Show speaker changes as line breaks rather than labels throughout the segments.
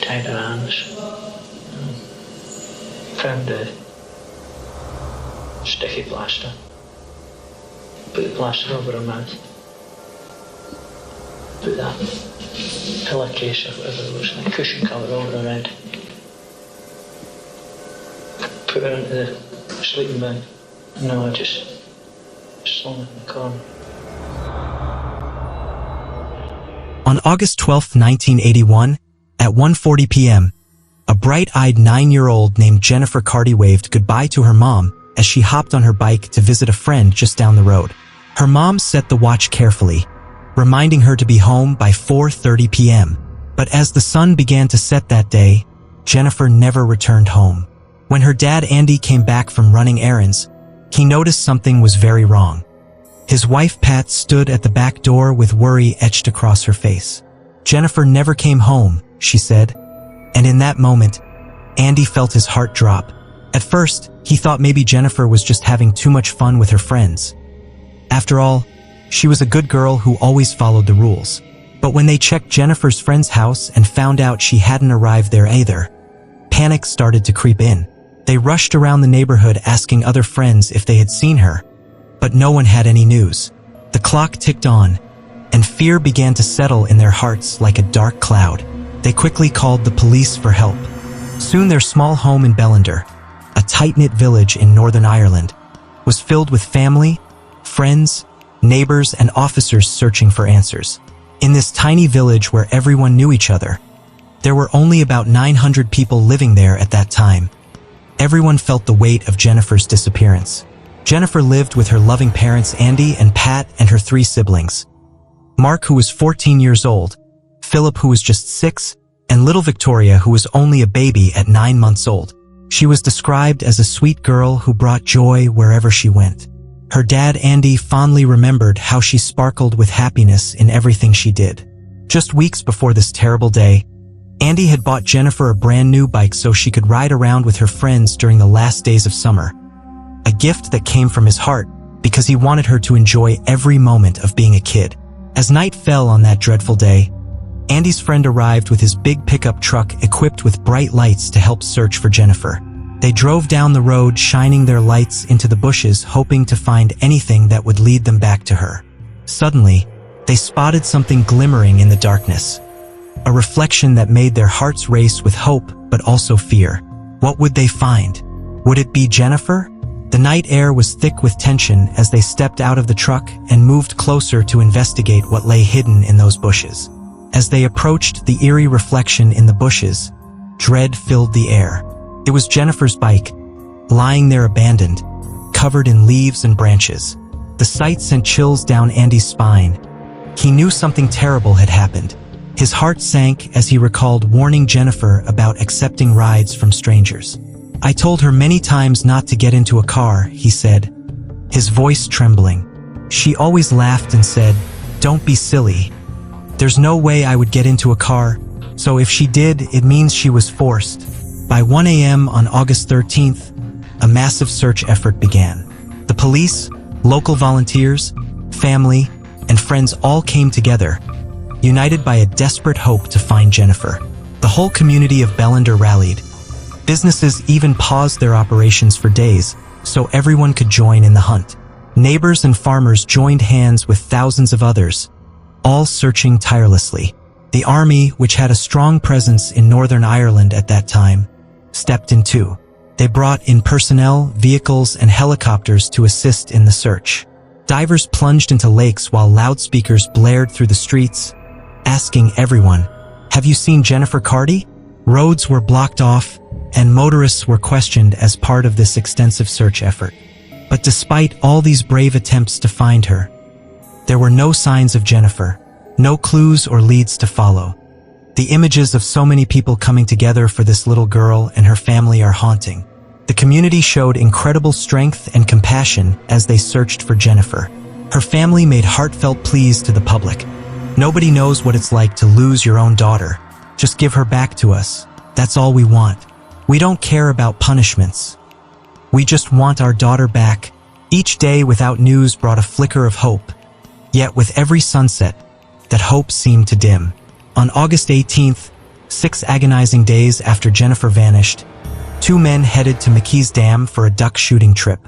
tied her hands, found a sticky plaster, put the plaster over her mouth, put that pillowcase or whatever it was, a cushion cover over her head, put her into the sleeping bag, and now I just slung it in the corner.
On August 12, 1981, at 1:40 p.m., a bright-eyed 9-year-old named Jennifer Carty waved goodbye to her mom as she hopped on her bike to visit a friend just down the road. Her mom set the watch carefully, reminding her to be home by 4:30 p.m. But as the sun began to set that day, Jennifer never returned home. When her dad Andy came back from running errands, he noticed something was very wrong. His wife Pat stood at the back door with worry etched across her face. "Jennifer never came home," she said. And in that moment, Andy felt his heart drop. At first, he thought maybe Jennifer was just having too much fun with her friends. After all, she was a good girl who always followed the rules. But when they checked Jennifer's friend's house and found out she hadn't arrived there either, panic started to creep in. They rushed around the neighborhood asking other friends if they had seen her, but no one had any news. The clock ticked on, and fear began to settle in their hearts like a dark cloud. They quickly called the police for help. Soon their small home in Bellender, a tight-knit village in Northern Ireland, was filled with family, friends, neighbors, and officers searching for answers. In this tiny village where everyone knew each other, there were only about 900 people living there at that time. Everyone felt the weight of Jennifer's disappearance. Jennifer lived with her loving parents Andy and Pat and her 3 siblings. Mark, who was 14 years old, Philip, who was just 6, and little Victoria, who was only a baby at 9 months old. She was described as a sweet girl who brought joy wherever she went. Her dad Andy fondly remembered how she sparkled with happiness in everything she did. Just weeks before this terrible day, Andy had bought Jennifer a brand new bike so she could ride around with her friends during the last days of summer. A gift that came from his heart because he wanted her to enjoy every moment of being a kid. As night fell on that dreadful day, Andy's friend arrived with his big pickup truck equipped with bright lights to help search for Jennifer. They drove down the road, shining their lights into the bushes, hoping to find anything that would lead them back to her. Suddenly, they spotted something glimmering in the darkness. A reflection that made their hearts race with hope, but also fear. What would they find? Would it be Jennifer? The night air was thick with tension as they stepped out of the truck and moved closer to investigate what lay hidden in those bushes. As they approached the eerie reflection in the bushes, dread filled the air. It was Jennifer's bike, lying there abandoned, covered in leaves and branches. The sight sent chills down Andy's spine. He knew something terrible had happened. His heart sank as he recalled warning Jennifer about accepting rides from strangers. "I told her many times not to get into a car," he said, his voice trembling. "She always laughed and said, 'Don't be silly.' There's no way I would get into a car, so if she did, it means she was forced." By 1 a.m. on August 13th, a massive search effort began. The police, local volunteers, family, and friends all came together, united by a desperate hope to find Jennifer. The whole community of Bellender rallied. Businesses even paused their operations for days so everyone could join in the hunt. Neighbors and farmers joined hands with thousands of others, all searching tirelessly. The army, which had a strong presence in Northern Ireland at that time, stepped in too. They brought in personnel, vehicles, and helicopters to assist in the search. Divers plunged into lakes while loudspeakers blared through the streets, asking everyone, "Have you seen Jennifer Carty?" Roads were blocked off, and motorists were questioned as part of this extensive search effort. But despite all these brave attempts to find her, there were no signs of Jennifer, no clues or leads to follow. The images of so many people coming together for this little girl and her family are haunting. The community showed incredible strength and compassion as they searched for Jennifer. Her family made heartfelt pleas to the public. "Nobody knows what it's like to lose your own daughter. Just give her back to us. That's all we want. We don't care about punishments. We just want our daughter back." Each day without news brought a flicker of hope. Yet with every sunset, that hope seemed to dim. On August 18th, 6 agonizing days after Jennifer vanished, 2 men headed to McKee's Dam for a duck shooting trip.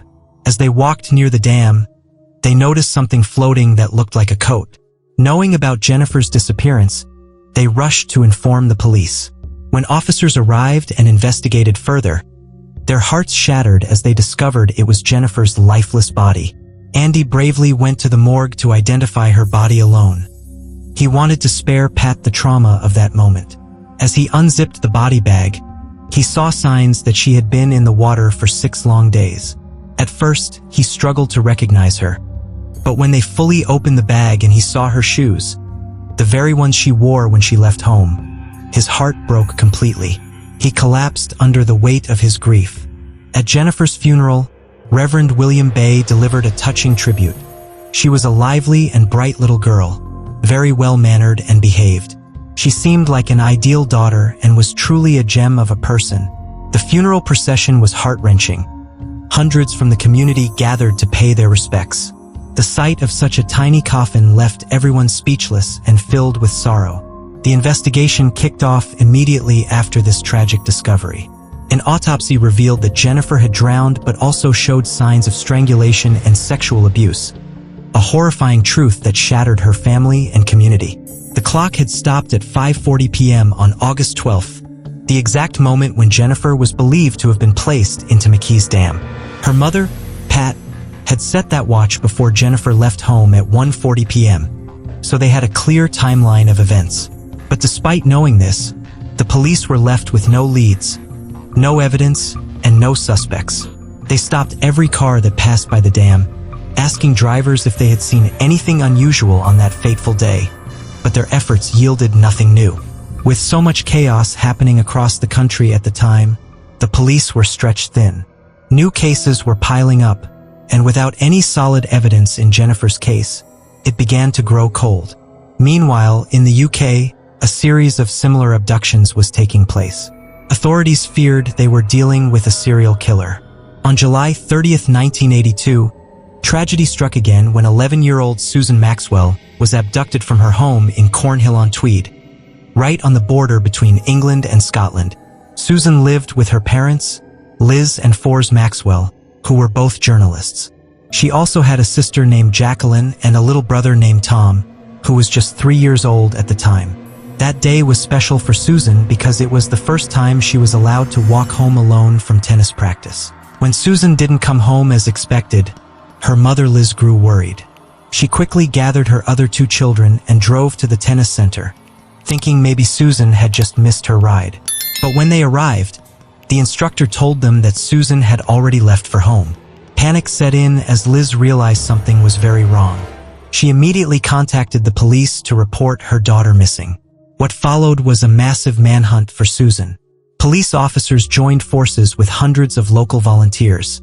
As they walked near the dam, they noticed something floating that looked like a coat. Knowing about Jennifer's disappearance, they rushed to inform the police. When officers arrived and investigated further, their hearts shattered as they discovered it was Jennifer's lifeless body. Andy bravely went to the morgue to identify her body alone. He wanted to spare Pat the trauma of that moment. As he unzipped the body bag, he saw signs that she had been in the water for 6 long days. At first, he struggled to recognize her. But when they fully opened the bag and he saw her shoes, the very ones she wore when she left home, his heart broke completely. He collapsed under the weight of his grief. At Jennifer's funeral, Reverend William Bay delivered a touching tribute. She was a lively and bright little girl, very well-mannered and behaved. She seemed like an ideal daughter and was truly a gem of a person. The funeral procession was heart-wrenching. Hundreds from the community gathered to pay their respects. The sight of such a tiny coffin left everyone speechless and filled with sorrow. The investigation kicked off immediately after this tragic discovery. An autopsy revealed that Jennifer had drowned but also showed signs of strangulation and sexual abuse, a horrifying truth that shattered her family and community. The clock had stopped at 5:40 p.m. on August 12th, the exact moment when Jennifer was believed to have been placed into McKee's Dam. Her mother, Pat, had set that watch before Jennifer left home at 1:40 p.m., so they had a clear timeline of events. But despite knowing this, the police were left with no leads, no evidence, and no suspects. They stopped every car that passed by the dam, asking drivers if they had seen anything unusual on that fateful day. But their efforts yielded nothing new. With so much chaos happening across the country at the time, the police were stretched thin. New cases were piling up, and without any solid evidence in Jennifer's case, it began to grow cold. Meanwhile, in the UK, a series of similar abductions was taking place. Authorities feared they were dealing with a serial killer. On July 30th, 1982, tragedy struck again when 11-year-old Susan Maxwell was abducted from her home in Cornhill-on-Tweed, right on the border between England and Scotland. Susan lived with her parents, Liz and Forbes Maxwell, who were both journalists. She also had a sister named Jacqueline and a little brother named Tom, who was just 3 years old at the time. That day was special for Susan because it was the first time she was allowed to walk home alone from tennis practice. When Susan didn't come home as expected, her mother Liz grew worried. She quickly gathered her other 2 children and drove to the tennis center, thinking maybe Susan had just missed her ride. But when they arrived, the instructor told them that Susan had already left for home. Panic set in as Liz realized something was very wrong. She immediately contacted the police to report her daughter missing. What followed was a massive manhunt for Susan. Police officers joined forces with hundreds of local volunteers,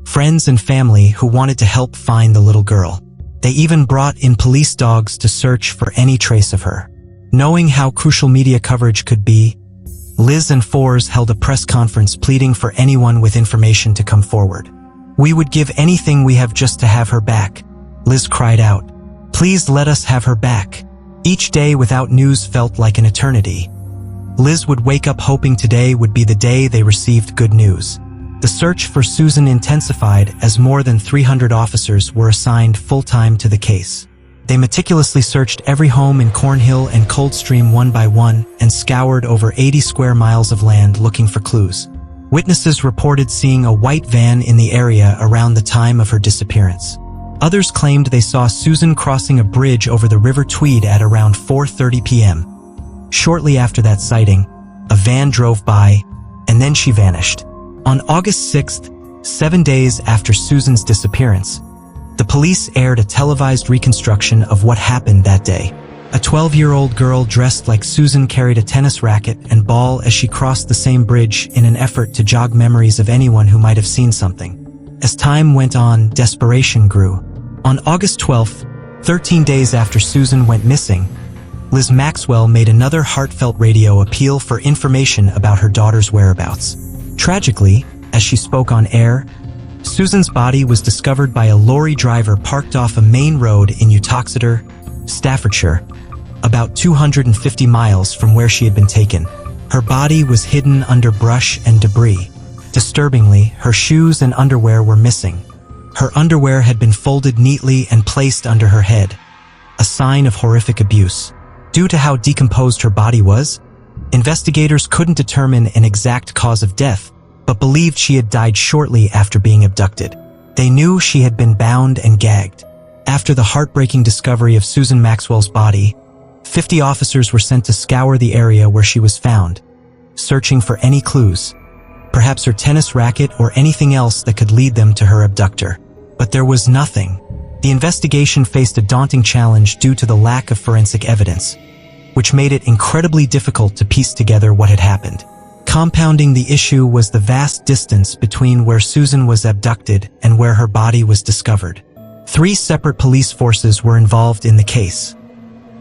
friends and family who wanted to help find the little girl. They even brought in police dogs to search for any trace of her. Knowing how crucial media coverage could be, Liz and Forbes held a press conference pleading for anyone with information to come forward. "We would give anything we have just to have her back," Liz cried out. "Please let us have her back." Each day without news felt like an eternity. Liz would wake up hoping today would be the day they received good news. The search for Susan intensified as more than 300 officers were assigned full-time to the case. They meticulously searched every home in Cornhill and Coldstream one by one and scoured over 80 square miles of land looking for clues. Witnesses reported seeing a white van in the area around the time of her disappearance. Others claimed they saw Susan crossing a bridge over the River Tweed at around 4:30 p.m. Shortly after that sighting, a van drove by, and then she vanished. On August 6th, 7 days after Susan's disappearance, the police aired a televised reconstruction of what happened that day. A 12-year-old girl dressed like Susan carried a tennis racket and ball as she crossed the same bridge in an effort to jog memories of anyone who might have seen something. As time went on, desperation grew. On August 12th, 13 days after Susan went missing, Liz Maxwell made another heartfelt radio appeal for information about her daughter's whereabouts. Tragically, as she spoke on air, Susan's body was discovered by a lorry driver parked off a main road in Uttoxeter, Staffordshire, about 250 miles from where she had been taken. Her body was hidden under brush and debris. Disturbingly, her shoes and underwear were missing. Her underwear had been folded neatly and placed under her head, a sign of horrific abuse. Due to how decomposed her body was, investigators couldn't determine an exact cause of death, but believed she had died shortly after being abducted. They knew she had been bound and gagged. After the heartbreaking discovery of Susan Maxwell's body, 50 officers were sent to scour the area where she was found, searching for any clues, perhaps her tennis racket or anything else that could lead them to her abductor. But there was nothing. The investigation faced a daunting challenge due to the lack of forensic evidence, which made it incredibly difficult to piece together what had happened. Compounding the issue was the vast distance between where Susan was abducted and where her body was discovered. 3 separate police forces were involved in the case: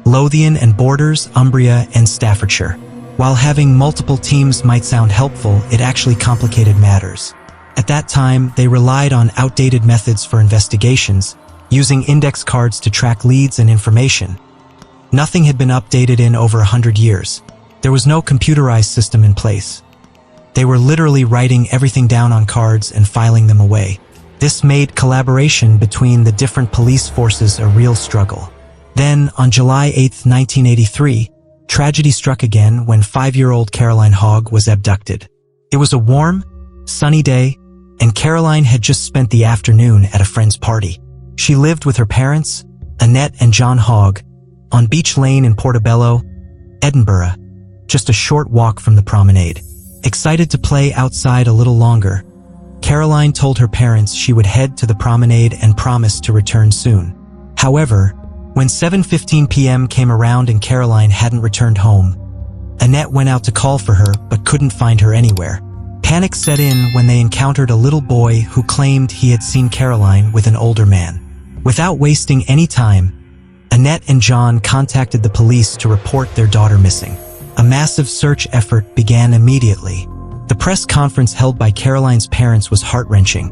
Lothian and Borders, Umbria, and Staffordshire. While having multiple teams might sound helpful, it actually complicated matters. At that time, they relied on outdated methods for investigations, using index cards to track leads and information. Nothing had been updated in over 100 years. There was no computerized system in place. They were literally writing everything down on cards and filing them away. This made collaboration between the different police forces a real struggle. Then, on July 8, 1983, tragedy struck again when 5-year-old Caroline Hogg was abducted. It was a warm, sunny day, and Caroline had just spent the afternoon at a friend's party. She lived with her parents, Annette and John Hogg, on Beach Lane in Portobello, Edinburgh, just a short walk from the promenade. Excited to play outside a little longer, Caroline told her parents she would head to the promenade and promised to return soon. However, when 7:15 p.m. came around and Caroline hadn't returned home, Annette went out to call for her but couldn't find her anywhere. Panic set in when they encountered a little boy who claimed he had seen Caroline with an older man. Without wasting any time, Annette and John contacted the police to report their daughter missing. A massive search effort began immediately. The press conference held by Caroline's parents was heart-wrenching.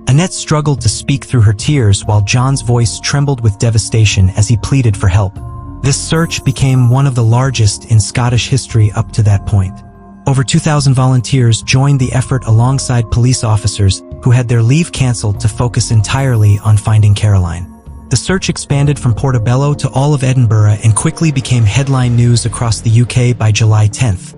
Annette struggled to speak through her tears while John's voice trembled with devastation as he pleaded for help. This search became one of the largest in Scottish history up to that point. Over 2,000 volunteers joined the effort alongside police officers who had their leave cancelled to focus entirely on finding Caroline. The search expanded from Portobello to all of Edinburgh and quickly became headline news across the UK by July 10th,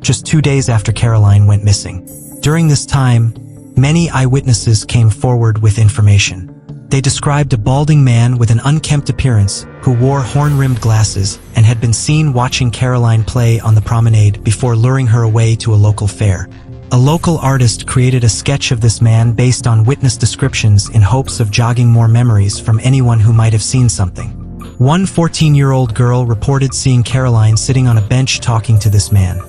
just 2 days after Caroline went missing. During this time, many eyewitnesses came forward with information. They described a balding man with an unkempt appearance who wore horn-rimmed glasses and had been seen watching Caroline play on the promenade before luring her away to a local fair. A local artist created a sketch of this man based on witness descriptions in hopes of jogging more memories from anyone who might have seen something. One 14-year-old girl reported seeing Caroline sitting on a bench talking to this man.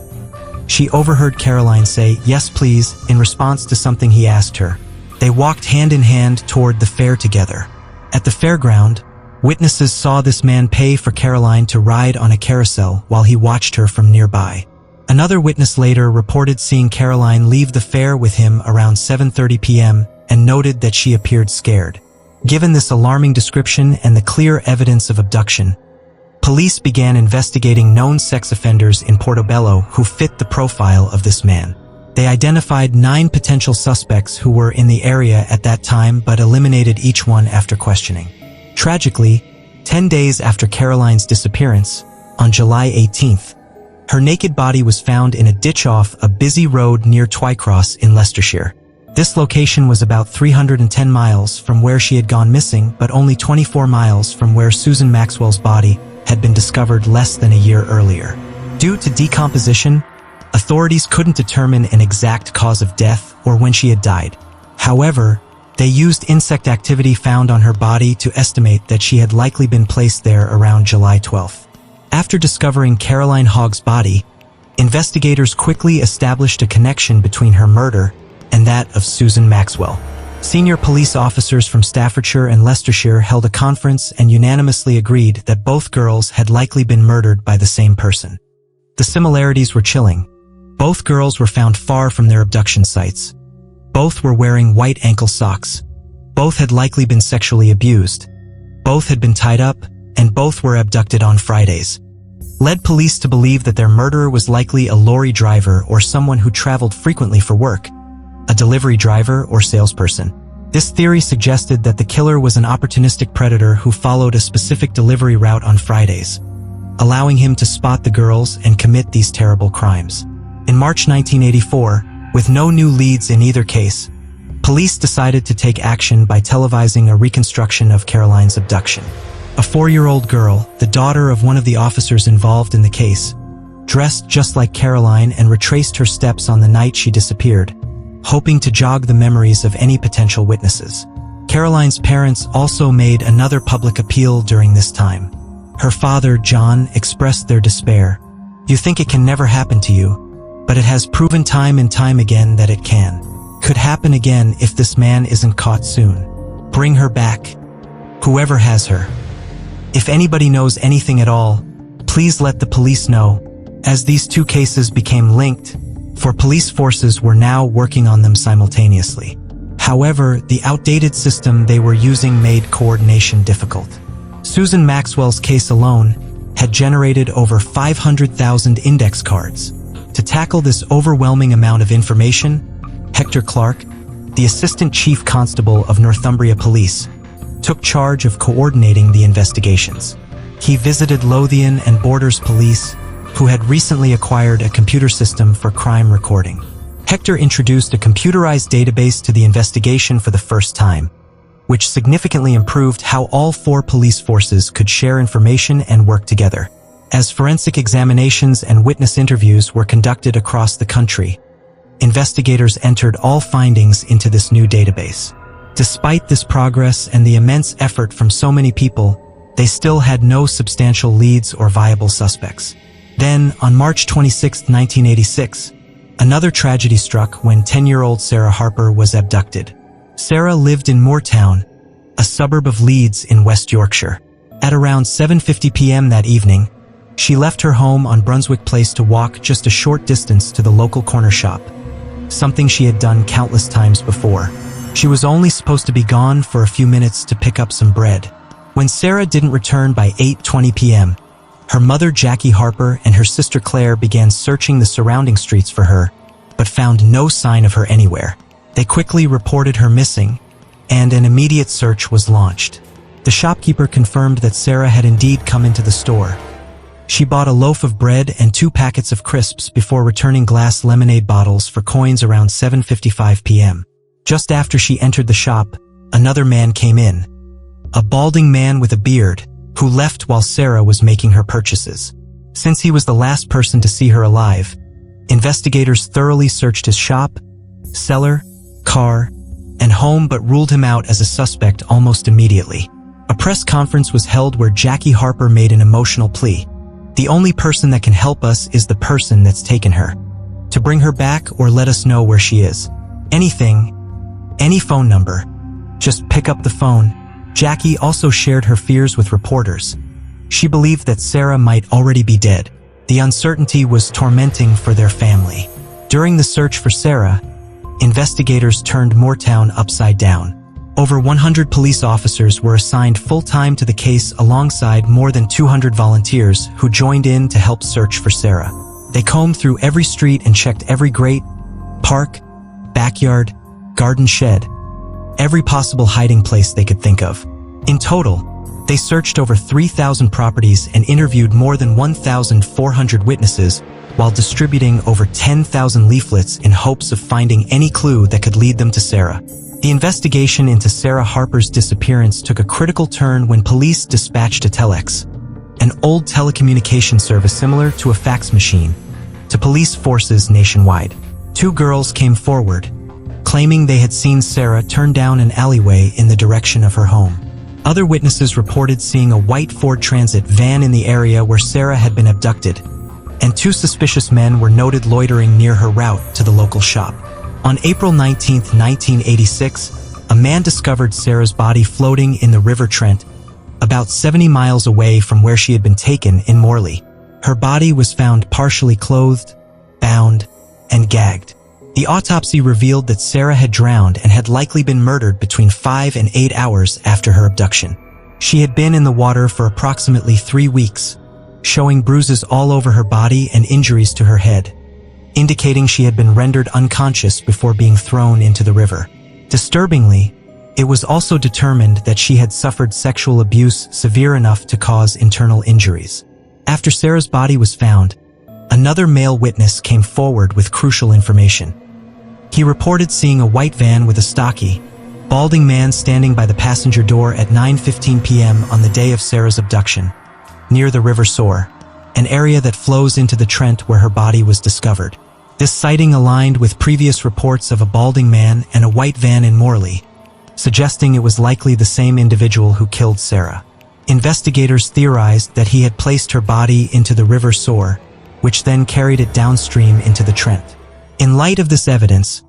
She overheard Caroline say, "Yes, please," in response to something he asked her. They walked hand in hand toward the fair together. At the fairground, witnesses saw this man pay for Caroline to ride on a carousel while he watched her from nearby. Another witness later reported seeing Caroline leave the fair with him around 7:30 p.m. and noted that she appeared scared. Given this alarming description and the clear evidence of abduction, police began investigating known sex offenders in Portobello who fit the profile of this man. They identified 9 potential suspects who were in the area at that time but eliminated each one after questioning. Tragically, 10 days after Caroline's disappearance, on July 18th, her naked body was found in a ditch off a busy road near Twycross in Leicestershire. This location was about 310 miles from where she had gone missing, but only 24 miles from where Susan Maxwell's body had been discovered less than a year earlier. Due to decomposition, authorities couldn't determine an exact cause of death or when she had died. However, they used insect activity found on her body to estimate that she had likely been placed there around July 12th. After discovering Caroline Hogg's body, investigators quickly established a connection between her murder and that of Susan Maxwell. Senior police officers from Staffordshire and Leicestershire held a conference and unanimously agreed that both girls had likely been murdered by the same person. The similarities were chilling. Both girls were found far from their abduction sites. Both were wearing white ankle socks. Both had likely been sexually abused. Both had been tied up, and both were abducted on Fridays, led police to believe that their murderer was likely a lorry driver or someone who traveled frequently for work, a delivery driver or salesperson. This theory suggested that the killer was an opportunistic predator who followed a specific delivery route on Fridays, allowing him to spot the girls and commit these terrible crimes. In March 1984, with no new leads in either case, police decided to take action by televising a reconstruction of Caroline's abduction. A 4-year-old girl, the daughter of one of the officers involved in the case, dressed just like Caroline and retraced her steps on the night she disappeared, hoping to jog the memories of any potential witnesses. Caroline's parents also made another public appeal during this time. Her father, John, expressed their despair. "You think it can never happen to you, but it has proven time and time again that it can. Could happen again if this man isn't caught soon. Bring her back. Whoever has her. If anybody knows anything at all, please let the police know." As these two cases became linked, for police forces were now working on them simultaneously. However, the outdated system they were using made coordination difficult. Susan Maxwell's case alone had generated over 500,000 index cards. To tackle this overwhelming amount of information, Hector Clark, the Assistant Chief Constable of Northumbria Police, took charge of coordinating the investigations. He visited Lothian and Borders Police, who had recently acquired a computer system for crime recording. Hector introduced a computerized database to the investigation for the first time, which significantly improved how all 4 police forces could share information and work together. As forensic examinations and witness interviews were conducted across the country, investigators entered all findings into this new database. Despite this progress and the immense effort from so many people, they still had no substantial leads or viable suspects. Then, on March 26, 1986, another tragedy struck when 10-year-old Sarah Harper was abducted. Sarah lived in Moortown, a suburb of Leeds in West Yorkshire. At around 7:50 p.m. that evening, she left her home on Brunswick Place to walk just a short distance to the local corner shop, something she had done countless times before. She was only supposed to be gone for a few minutes to pick up some bread. When Sarah didn't return by 8:20 p.m., her mother Jackie Harper and her sister Claire began searching the surrounding streets for her, but found no sign of her anywhere. They quickly reported her missing, and an immediate search was launched. The shopkeeper confirmed that Sarah had indeed come into the store. She bought a loaf of bread and 2 packets of crisps before returning glass lemonade bottles for coins around 7:55 p.m. Just after she entered the shop, another man came in, a balding man with a beard, who left while Sarah was making her purchases. Since he was the last person to see her alive, investigators thoroughly searched his shop, cellar, car, and home but ruled him out as a suspect almost immediately. A press conference was held where Jackie Harper made an emotional plea. "The only person that can help us is the person that's taken her. To bring her back or let us know where she is. Anything, any phone number. Just pick up the phone." Jackie also shared her fears with reporters. She believed that Sarah might already be dead. The uncertainty was tormenting for their family. During the search for Sarah, investigators turned Moortown upside down. Over 100 police officers were assigned full-time to the case alongside more than 200 volunteers who joined in to help search for Sarah. They combed through every street and checked every grate, park, backyard, garden shed, every possible hiding place they could think of. In total, they searched over 3,000 properties and interviewed more than 1,400 witnesses while distributing over 10,000 leaflets in hopes of finding any clue that could lead them to Sarah. The investigation into Sarah Harper's disappearance took a critical turn when police dispatched a telex, an old telecommunication service similar to a fax machine, to police forces nationwide. 2 girls came forward, claiming they had seen Sarah turn down an alleyway in the direction of her home. Other witnesses reported seeing a white Ford Transit van in the area where Sarah had been abducted, and 2 suspicious men were noted loitering near her route to the local shop. On April 19, 1986, a man discovered Sarah's body floating in the River Trent, about 70 miles away from where she had been taken in Morley. Her body was found partially clothed, bound, and gagged. The autopsy revealed that Sarah had drowned and had likely been murdered between 5 and 8 hours after her abduction. She had been in the water for approximately 3 weeks, showing bruises all over her body and injuries to her head, indicating she had been rendered unconscious before being thrown into the river. Disturbingly, it was also determined that she had suffered sexual abuse severe enough to cause internal injuries. After Sarah's body was found, another male witness came forward with crucial information. He reported seeing a white van with a stocky, balding man standing by the passenger door at 9:15 p.m. on the day of Sarah's abduction, near the River Soar, an area that flows into the Trent where her body was discovered. This sighting aligned with previous reports of a balding man and a white van in Morley, suggesting it was likely the same individual who killed Sarah. Investigators theorized that he had placed her body into the River Soar, which then carried it downstream into the Trent. In light of this evidence,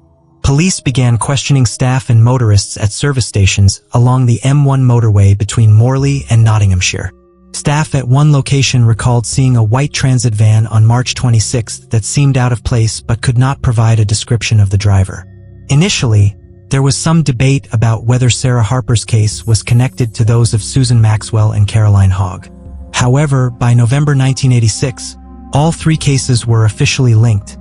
police began questioning staff and motorists at service stations along the M1 motorway between Morley and Nottinghamshire. Staff at one location recalled seeing a white transit van on March 26 that seemed out of place but could not provide a description of the driver. Initially, there was some debate about whether Sarah Harper's case was connected to those of Susan Maxwell and Caroline Hogg. However, by November 1986, all 3 cases were officially linked,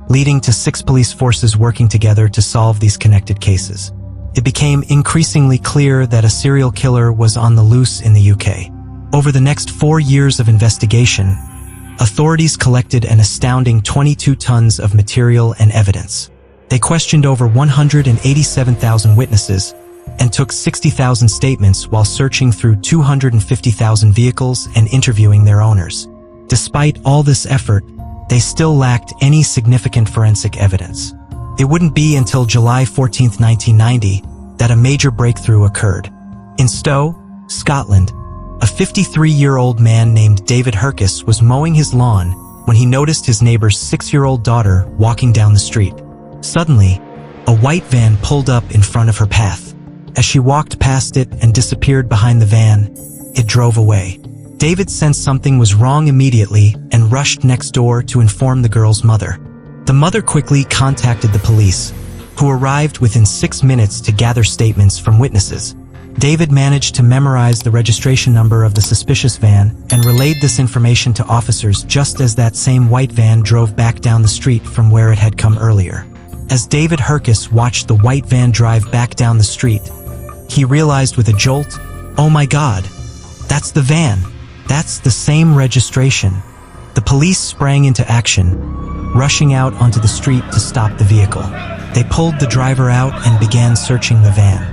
leading to 6 police forces working together to solve these connected cases. It became increasingly clear that a serial killer was on the loose in the UK. Over the next 4 years of investigation, authorities collected an astounding 22 tons of material and evidence. They questioned over 187,000 witnesses and took 60,000 statements while searching through 250,000 vehicles and interviewing their owners. Despite all this effort, they still lacked any significant forensic evidence. It wouldn't be until July 14, 1990, that a major breakthrough occurred. In Stowe, Scotland, a 53-year-old man named David Herkes was mowing his lawn when he noticed his neighbor's 6-year-old daughter walking down the street. Suddenly, a white van pulled up in front of her path. As she walked past it and disappeared behind the van, it drove away. David sensed something was wrong immediately and rushed next door to inform the girl's mother. The mother quickly contacted the police, who arrived within 6 minutes to gather statements from witnesses. David managed to memorize the registration number of the suspicious van and relayed this information to officers just as that same white van drove back down the street from where it had come earlier. As David Herkes watched the white van drive back down the street, he realized with a jolt, "Oh my God, that's the van. That's the same registration." The police sprang into action, rushing out onto the street to stop the vehicle. They pulled the driver out and began searching the van.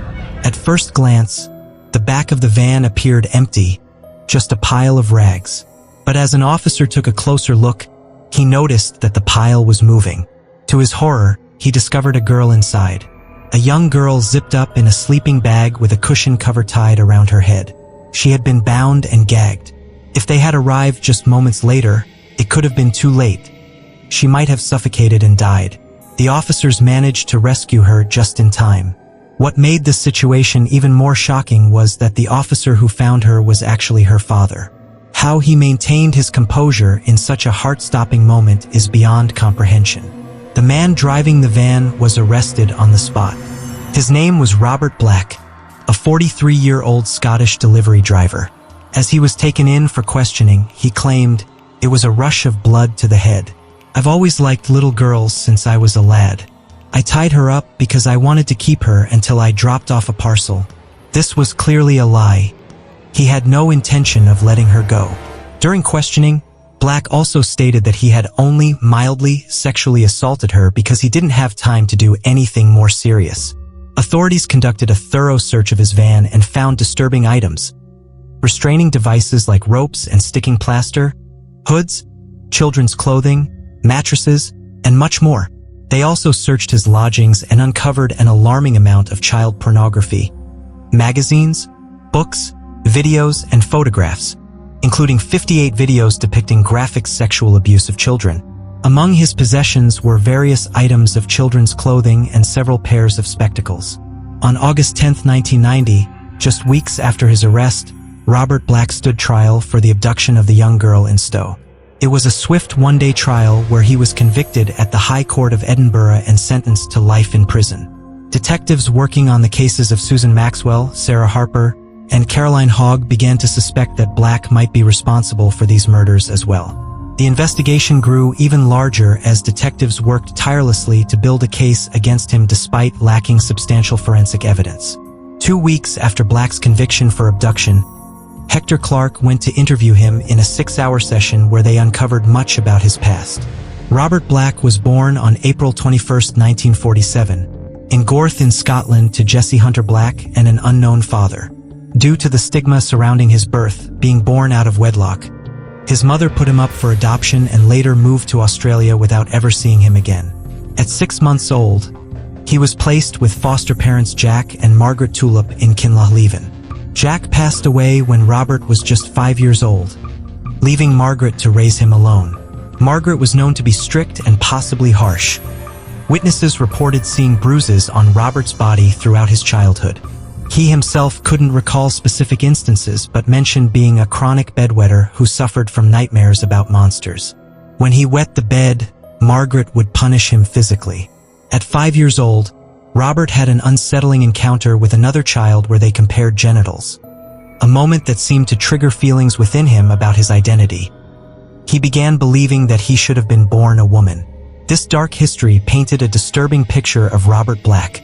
At first glance, the back of the van appeared empty, just a pile of rags. But as an officer took a closer look, he noticed that the pile was moving. To his horror, he discovered a girl inside. A young girl zipped up in a sleeping bag with a cushion cover tied around her head. She had been bound and gagged. If they had arrived just moments later, it could have been too late. She might have suffocated and died. The officers managed to rescue her just in time. What made this situation even more shocking was that the officer who found her was actually her father. How he maintained his composure in such a heart-stopping moment is beyond comprehension. The man driving the van was arrested on the spot. His name was Robert Black, a 43-year-old Scottish delivery driver. As he was taken in for questioning, he claimed, "It was a rush of blood to the head. I've always liked little girls since I was a lad. I tied her up because I wanted to keep her until I dropped off a parcel." This was clearly a lie. He had no intention of letting her go. During questioning, Black also stated that he had only mildly sexually assaulted her because he didn't have time to do anything more serious. Authorities conducted a thorough search of his van and found disturbing items: restraining devices like ropes and sticking plaster, hoods, children's clothing, mattresses, and much more. They also searched his lodgings and uncovered an alarming amount of child pornography, magazines, books, videos, and photographs, including 58 videos depicting graphic sexual abuse of children. Among his possessions were various items of children's clothing and several pairs of spectacles. On August 10, 1990, just weeks after his arrest, Robert Black stood trial for the abduction of the young girl in Stowe. It was a swift one-day trial where he was convicted at the High Court of Edinburgh and sentenced to life in prison. Detectives working on the cases of Susan Maxwell, Sarah Harper, and Caroline Hogg began to suspect that Black might be responsible for these murders as well. The investigation grew even larger as detectives worked tirelessly to build a case against him despite lacking substantial forensic evidence. 2 weeks after Black's conviction for abduction, Hector Clark went to interview him in a 6-hour session where they uncovered much about his past. Robert Black was born on April 21, 1947, in Gorth in Scotland to Jesse Hunter Black and an unknown father. Due to the stigma surrounding his birth, being born out of wedlock, his mother put him up for adoption and later moved to Australia without ever seeing him again. At 6 months old, he was placed with foster parents Jack and Margaret Tulip in Kinlochleven. Jack passed away when Robert was just 5 years old, leaving Margaret to raise him alone. Margaret was known to be strict and possibly harsh. Witnesses reported seeing bruises on Robert's body throughout his childhood. He himself couldn't recall specific instances but mentioned being a chronic bedwetter who suffered from nightmares about monsters. When he wet the bed, Margaret would punish him physically. At 5 years old, Robert had an unsettling encounter with another child where they compared genitals, a moment that seemed to trigger feelings within him about his identity. He began believing that he should have been born a woman. This dark history painted a disturbing picture of Robert Black,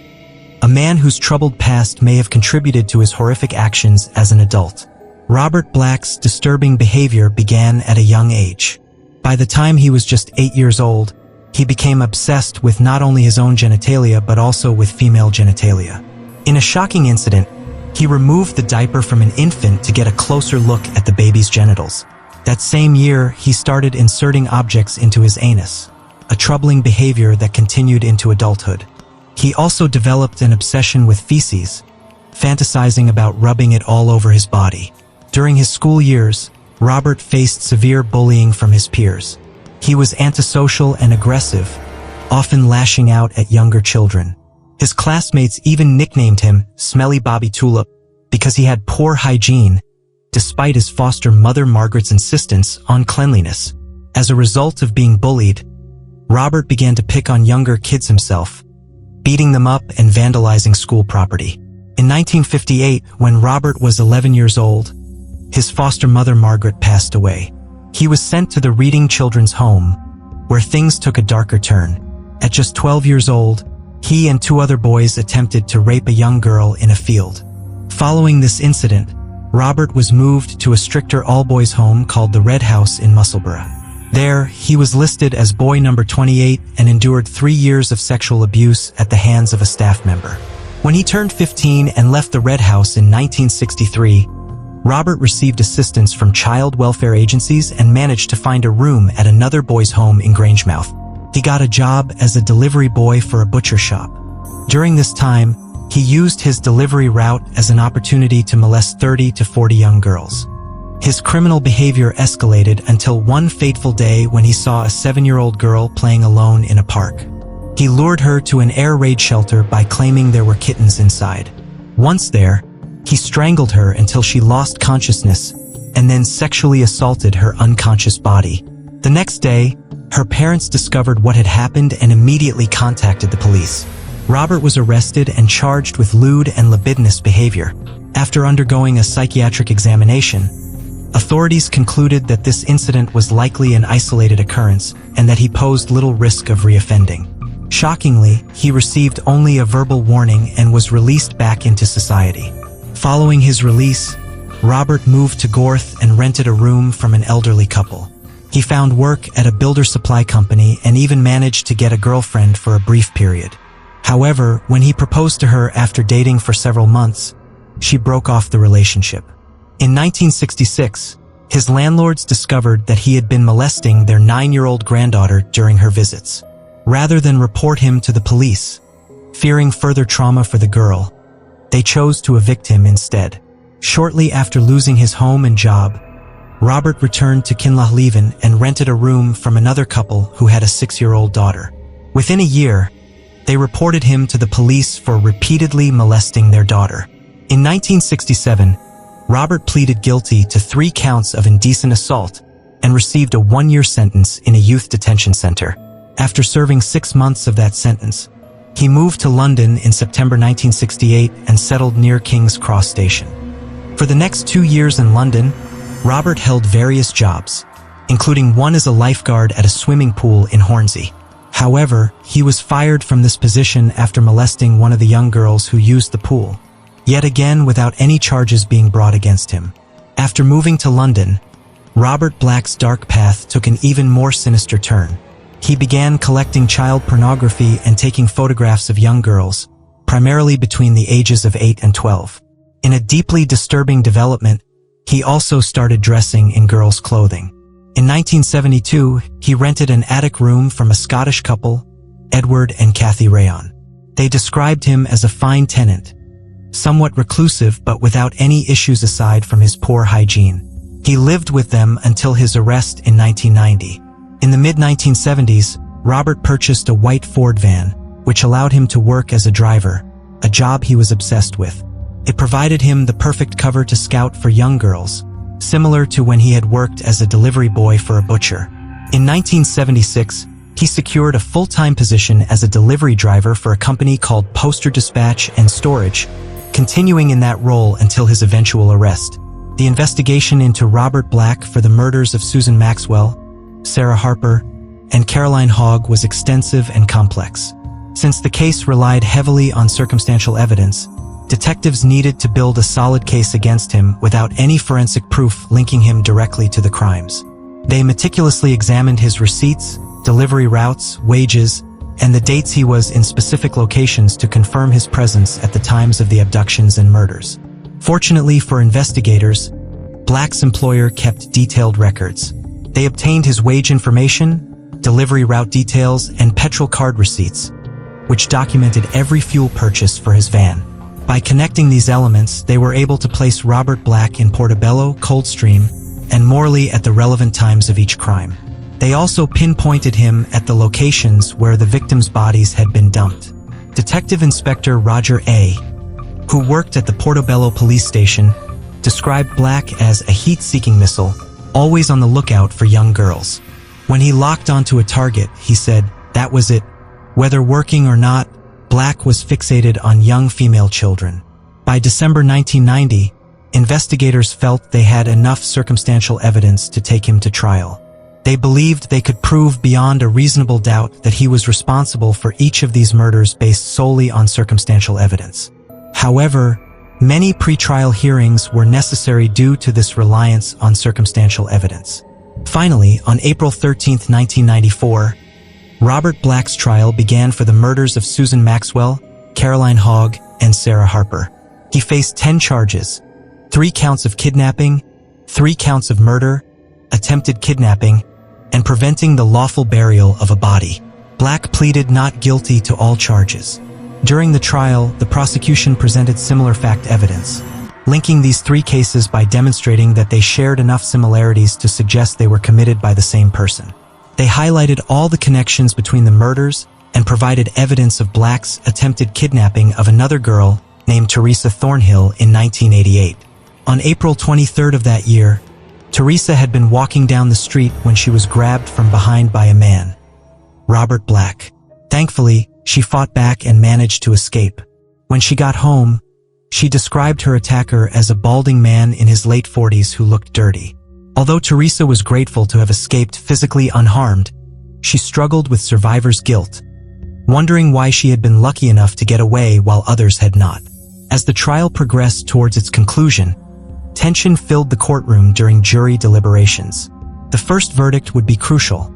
a man whose troubled past may have contributed to his horrific actions as an adult. Robert Black's disturbing behavior began at a young age. By the time he was just 8 years old, he became obsessed with not only his own genitalia but also with female genitalia. In a shocking incident, he removed the diaper from an infant to get a closer look at the baby's genitals. That same year, he started inserting objects into his anus, a troubling behavior that continued into adulthood. He also developed an obsession with feces, fantasizing about rubbing it all over his body. During his school years, Robert faced severe bullying from his peers. He was antisocial and aggressive, often lashing out at younger children. His classmates even nicknamed him Smelly Bobby Tulip because he had poor hygiene, despite his foster mother Margaret's insistence on cleanliness. As a result of being bullied, Robert began to pick on younger kids himself, beating them up and vandalizing school property. In 1958, when Robert was 11 years old, his foster mother Margaret passed away. He was sent to the Reading Children's Home, where things took a darker turn. At just 12 years old, he and 2 other boys attempted to rape a young girl in a field. Following this incident, Robert was moved to a stricter all-boys home called the Red House in Musselburgh. There, he was listed as boy number 28 and endured 3 years of sexual abuse at the hands of a staff member. When he turned 15 and left the Red House in 1963, Robert received assistance from child welfare agencies and managed to find a room at another boys' home in Grangemouth. He got a job as a delivery boy for a butcher shop. During this time, he used his delivery route as an opportunity to molest 30 to 40 young girls. His criminal behavior escalated until one fateful day when he saw a 7-year-old girl playing alone in a park. He lured her to an air raid shelter by claiming there were kittens inside. Once there, he strangled her until she lost consciousness and then sexually assaulted her unconscious body. The next day, her parents discovered what had happened and immediately contacted the police. Robert was arrested and charged with lewd and libidinous behavior. After undergoing a psychiatric examination, authorities concluded that this incident was likely an isolated occurrence and that he posed little risk of reoffending. Shockingly, he received only a verbal warning and was released back into society. Following his release, Robert moved to Gorth and rented a room from an elderly couple. He found work at a builder supply company and even managed to get a girlfriend for a brief period. However, when he proposed to her after dating for several months, she broke off the relationship. In 1966, his landlords discovered that he had been molesting their 9-year-old granddaughter during her visits. Rather than report him to the police, fearing further trauma for the girl, they chose to evict him instead. Shortly after losing his home and job, Robert returned to Kinlochleven and rented a room from another couple who had a 6-year-old daughter. Within a year, they reported him to the police for repeatedly molesting their daughter. In 1967, Robert pleaded guilty to 3 counts of indecent assault and received a 1-year sentence in a youth detention center. After serving 6 months of that sentence, he moved to London in September 1968 and settled near King's Cross Station. For the next 2 years in London, Robert held various jobs, including one as a lifeguard at a swimming pool in Hornsey. However, he was fired from this position after molesting one of the young girls who used the pool, yet again without any charges being brought against him. After moving to London, Robert Black's dark path took an even more sinister turn. He began collecting child pornography and taking photographs of young girls, primarily between the ages of 8 and 12. In a deeply disturbing development, he also started dressing in girls' clothing. In 1972, he rented an attic room from a Scottish couple, Edward and Kathy Rayon. They described him as a fine tenant, somewhat reclusive but without any issues aside from his poor hygiene. He lived with them until his arrest in 1990. In the mid-1970s, Robert purchased a white Ford van, which allowed him to work as a driver, a job he was obsessed with. It provided him the perfect cover to scout for young girls, similar to when he had worked as a delivery boy for a butcher. In 1976, he secured a full-time position as a delivery driver for a company called Poster Dispatch and Storage, continuing in that role until his eventual arrest. The investigation into Robert Black for the murders of Susan Maxwell, Sarah Harper, and Caroline Hogg was extensive and complex. Since the case relied heavily on circumstantial evidence, detectives needed to build a solid case against him without any forensic proof linking him directly to the crimes. They meticulously examined his receipts, delivery routes, wages, and the dates he was in specific locations to confirm his presence at the times of the abductions and murders. Fortunately for investigators, Black's employer kept detailed records. They obtained his wage information, delivery route details, and petrol card receipts, which documented every fuel purchase for his van. By connecting these elements, they were able to place Robert Black in Portobello, Coldstream, and Morley at the relevant times of each crime. They also pinpointed him at the locations where the victims' bodies had been dumped. Detective Inspector Roger A., who worked at the Portobello police station, described Black as a heat-seeking missile, always on the lookout for young girls. When he locked onto a target, he said, "That was it. Whether working or not, Black was fixated on young female children." By December 1990, investigators felt they had enough circumstantial evidence to take him to trial. They believed they could prove beyond a reasonable doubt that he was responsible for each of these murders based solely on circumstantial evidence. However, many pretrial hearings were necessary due to this reliance on circumstantial evidence. Finally, on April 13, 1994, Robert Black's trial began for the murders of Susan Maxwell, Caroline Hogg, and Sarah Harper. He faced 10 charges, 3 counts of kidnapping, 3 counts of murder, attempted kidnapping, and preventing the lawful burial of a body. Black pleaded not guilty to all charges. During the trial, the prosecution presented similar fact evidence, linking these 3 cases by demonstrating that they shared enough similarities to suggest they were committed by the same person. They highlighted all the connections between the murders and provided evidence of Black's attempted kidnapping of another girl named Teresa Thornhill in 1988. On April 23rd of that year, Teresa had been walking down the street when she was grabbed from behind by a man, Robert Black. Thankfully, she fought back and managed to escape. When she got home, she described her attacker as a balding man in his late 40s who looked dirty. Although Teresa was grateful to have escaped physically unharmed, she struggled with survivor's guilt, wondering why she had been lucky enough to get away while others had not. As the trial progressed towards its conclusion, tension filled the courtroom during jury deliberations. The first verdict would be crucial.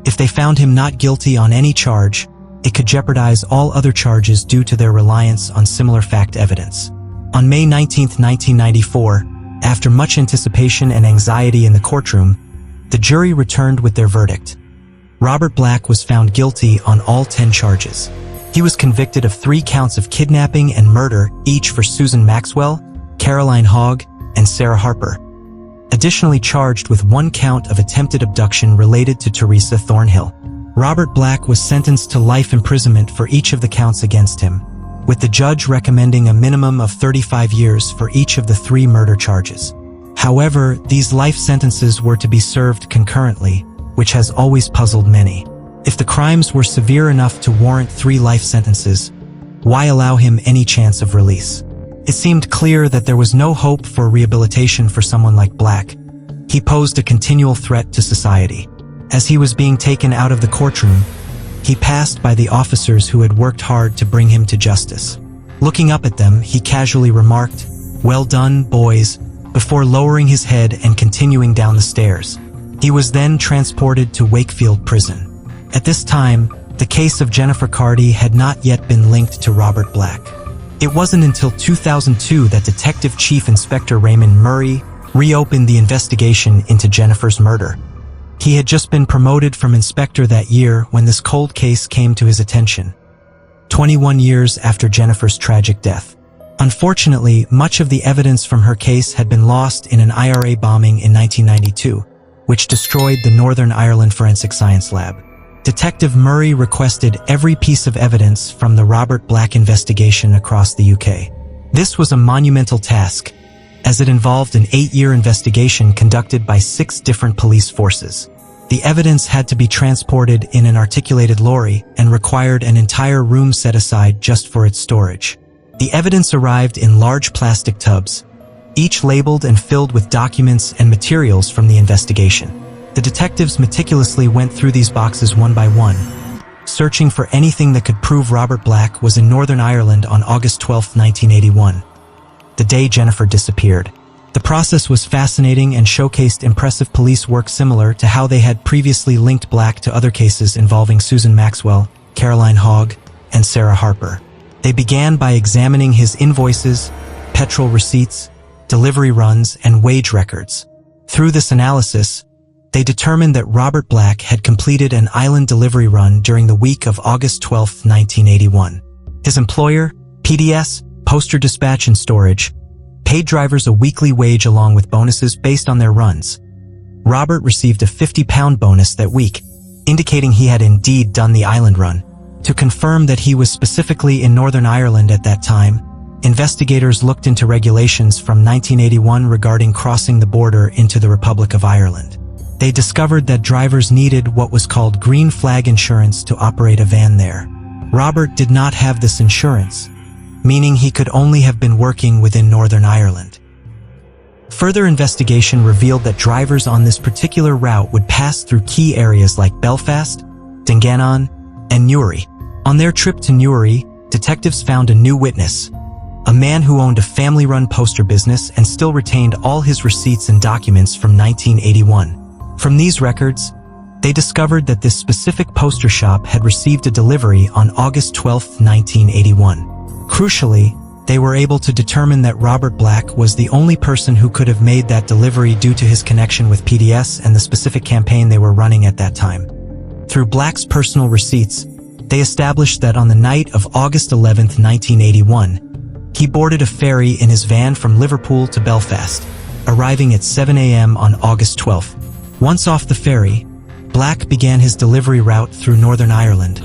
If they found him not guilty on any charge, it could jeopardize all other charges due to their reliance on similar fact evidence. On May 19, 1994, after much anticipation and anxiety in the courtroom, the jury returned with their verdict. Robert Black was found guilty on all 10 charges. He was convicted of 3 counts of kidnapping and murder, each for Susan Maxwell, Caroline Hogg, and Sarah Harper, additionally charged with 1 count of attempted abduction related to Teresa Thornhill. Robert Black was sentenced to life imprisonment for each of the counts against him, with the judge recommending a minimum of 35 years for each of the 3 murder charges. However, these life sentences were to be served concurrently, which has always puzzled many. If the crimes were severe enough to warrant 3 life sentences, why allow him any chance of release? It seemed clear that there was no hope for rehabilitation for someone like Black. He posed a continual threat to society. As he was being taken out of the courtroom, he passed by the officers who had worked hard to bring him to justice. Looking up at them, he casually remarked, "Well done, boys," before lowering his head and continuing down the stairs. He was then transported to Wakefield Prison. At this time, the case of Jennifer Carty had not yet been linked to Robert Black. It wasn't until 2002 that Detective Chief Inspector Raymond Murray reopened the investigation into Jennifer's murder. He had just been promoted from inspector that year when this cold case came to his attention, 21 years after Jennifer's tragic death. Unfortunately, much of the evidence from her case had been lost in an IRA bombing in 1992, which destroyed the Northern Ireland Forensic Science Lab. Detective Murray requested every piece of evidence from the Robert Black investigation across the UK. This was a monumental task, as it involved an 8-year investigation conducted by 6 different police forces. The evidence had to be transported in an articulated lorry and required an entire room set aside just for its storage. The evidence arrived in large plastic tubs, each labeled and filled with documents and materials from the investigation. The detectives meticulously went through these boxes one by one, searching for anything that could prove Robert Black was in Northern Ireland on August 12, 1981, the day Jennifer disappeared. The process was fascinating and showcased impressive police work similar to how they had previously linked Black to other cases involving Susan Maxwell, Caroline Hogg, and Sarah Harper. They began by examining his invoices, petrol receipts, delivery runs, and wage records. Through this analysis, they determined that Robert Black had completed an island delivery run during the week of August 12, 1981. His employer, PDS, Poster Dispatch and Storage, paid drivers a weekly wage along with bonuses based on their runs. Robert received a £50 bonus that week, indicating he had indeed done the island run. To confirm that he was specifically in Northern Ireland at that time, investigators looked into regulations from 1981 regarding crossing the border into the Republic of Ireland. They discovered that drivers needed what was called green flag insurance to operate a van there. Robert did not have this insurance, meaning he could only have been working within Northern Ireland. Further investigation revealed that drivers on this particular route would pass through key areas like Belfast, Dungannon, and Newry. On their trip to Newry, detectives found a new witness, a man who owned a family-run poster business and still retained all his receipts and documents from 1981. From these records, they discovered that this specific poster shop had received a delivery on August 12, 1981. Crucially, they were able to determine that Robert Black was the only person who could have made that delivery due to his connection with PDS and the specific campaign they were running at that time. Through Black's personal receipts, they established that on the night of August 11, 1981, he boarded a ferry in his van from Liverpool to Belfast, arriving at 7 a.m. on August 12. Once off the ferry, Black began his delivery route through Northern Ireland,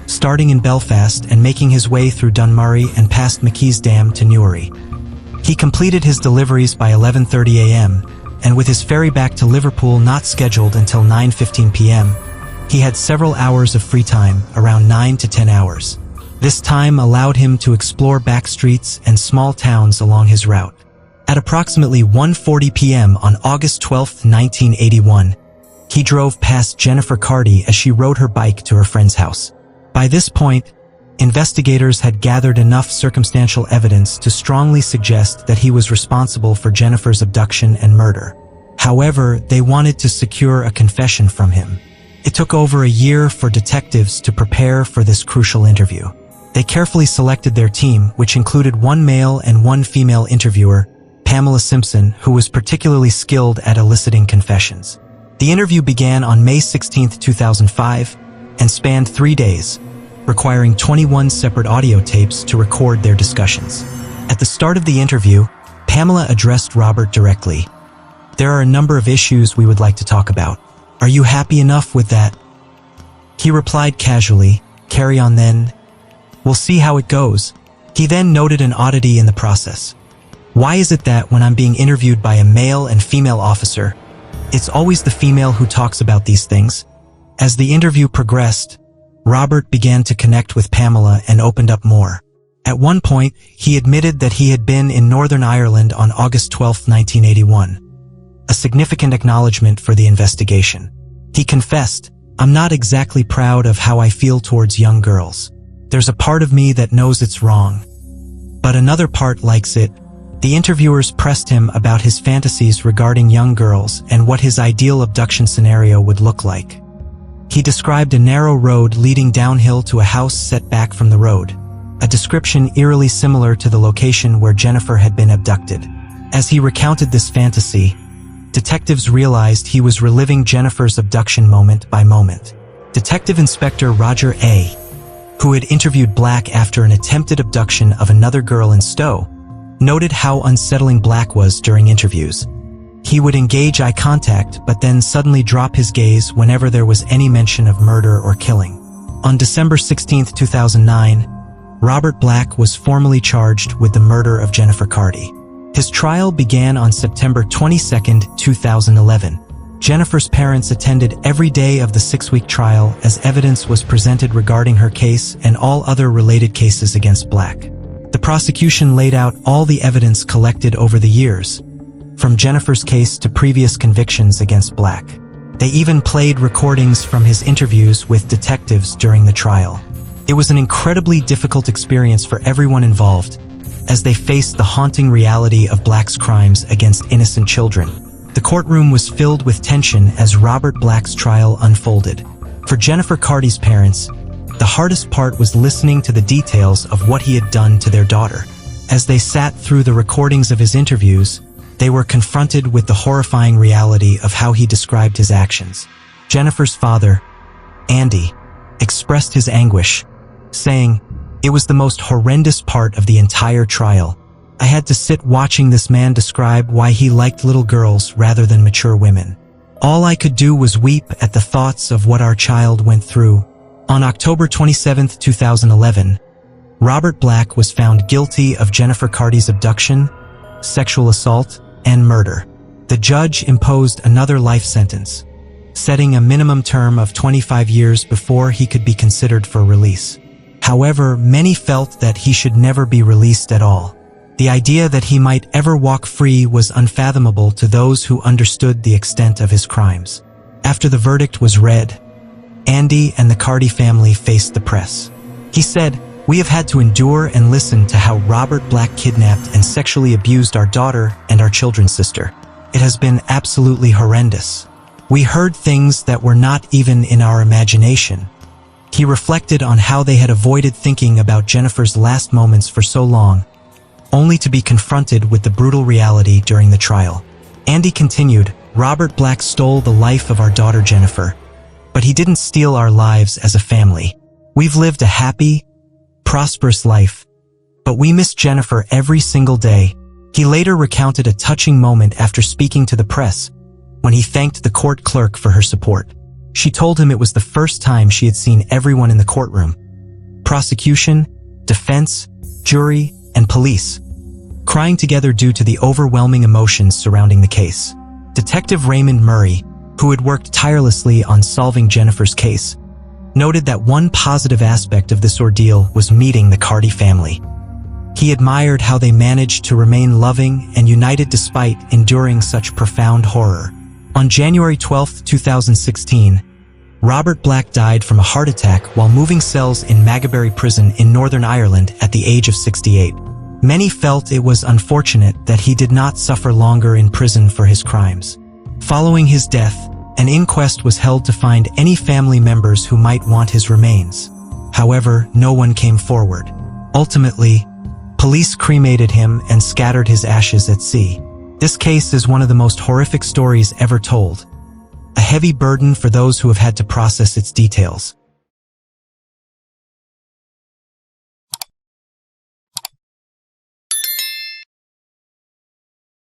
starting in Belfast and making his way through Dunmurry and past McKee's Dam to Newry. He completed his deliveries by 11:30 a.m., and with his ferry back to Liverpool not scheduled until 9:15 p.m., he had several hours of free time, around 9 to 10 hours. This time allowed him to explore back streets and small towns along his route. At approximately 1:40 p.m. on August 12, 1981, he drove past Jennifer Carty as she rode her bike to her friend's house. By this point, investigators had gathered enough circumstantial evidence to strongly suggest that he was responsible for Jennifer's abduction and murder. However, they wanted to secure a confession from him. It took over a year for detectives to prepare for this crucial interview. They carefully selected their team, which included one male and one female interviewer, Pamela Simpson, who was particularly skilled at eliciting confessions. The interview began on May 16, 2005, and spanned 3 days, requiring 21 separate audio tapes to record their discussions. At the start of the interview, Pamela addressed Robert directly. "There are a number of issues we would like to talk about. Are you happy enough with that?" He replied casually, "Carry on then. We'll see how it goes." He then noted an oddity in the process. "Why is it that when I'm being interviewed by a male and female officer, it's always the female who talks about these things?" As the interview progressed, Robert began to connect with Pamela and opened up more. At one point, he admitted that he had been in Northern Ireland on August 12, 1981, a significant acknowledgement for the investigation. He confessed, "I'm not exactly proud of how I feel towards young girls. There's a part of me that knows it's wrong, but another part likes it." The interviewers pressed him about his fantasies regarding young girls and what his ideal abduction scenario would look like. He described a narrow road leading downhill to a house set back from the road, a description eerily similar to the location where Jennifer had been abducted. As he recounted this fantasy, detectives realized he was reliving Jennifer's abduction moment by moment. Detective Inspector Roger A., who had interviewed Black after an attempted abduction of another girl in Stowe, noted how unsettling Black was during interviews. He would engage eye contact but then suddenly drop his gaze whenever there was any mention of murder or killing. On December 16, 2009, Robert Black was formally charged with the murder of Jennifer Carty. His trial began on September 22, 2011. Jennifer's parents attended every day of the 6-week trial as evidence was presented regarding her case and all other related cases against Black. The prosecution laid out all the evidence collected over the years, from Jennifer's case to previous convictions against Black. They even played recordings from his interviews with detectives during the trial. It was an incredibly difficult experience for everyone involved, as they faced the haunting reality of Black's crimes against innocent children. The courtroom was filled with tension as Robert Black's trial unfolded. For Jennifer Carty's parents, the hardest part was listening to the details of what he had done to their daughter. As they sat through the recordings of his interviews, they were confronted with the horrifying reality of how he described his actions. Jennifer's father, Andy, expressed his anguish, saying, "It was the most horrendous part of the entire trial. I had to sit watching this man describe why he liked little girls rather than mature women. All I could do was weep at the thoughts of what our child went through." On October 27, 2011, Robert Black was found guilty of Jennifer Carty's abduction, sexual assault, and murder. The judge imposed another life sentence, setting a minimum term of 25 years before he could be considered for release. However, many felt that he should never be released at all. The idea that he might ever walk free was unfathomable to those who understood the extent of his crimes. After the verdict was read, Andy and the Carty family faced the press. He said, "We have had to endure and listen to how Robert Black kidnapped and sexually abused our daughter and our children's sister. It has been absolutely horrendous. We heard things that were not even in our imagination." He reflected on how they had avoided thinking about Jennifer's last moments for so long, only to be confronted with the brutal reality during the trial. Andy continued, "Robert Black stole the life of our daughter Jennifer, but he didn't steal our lives as a family. We've lived a happy, prosperous life, but we miss Jennifer every single day." He later recounted a touching moment after speaking to the press, when he thanked the court clerk for her support. She told him it was the first time she had seen everyone in the courtroom: prosecution, defense, jury, and police, crying together due to the overwhelming emotions surrounding the case. Detective Raymond Murray, who had worked tirelessly on solving Jennifer's case, noted that one positive aspect of this ordeal was meeting the Carty family. He admired how they managed to remain loving and united despite enduring such profound horror. On January 12, 2016, Robert Black died from a heart attack while moving cells in Magaberry Prison in Northern Ireland at the age of 68. Many felt it was unfortunate that he did not suffer longer in prison for his crimes. Following his death, an inquest was held to find any family members who might want his remains. However, no one came forward. Ultimately, police cremated him and scattered his ashes at sea. This case is one of the most horrific stories ever told, a heavy burden for those who have had to process its details.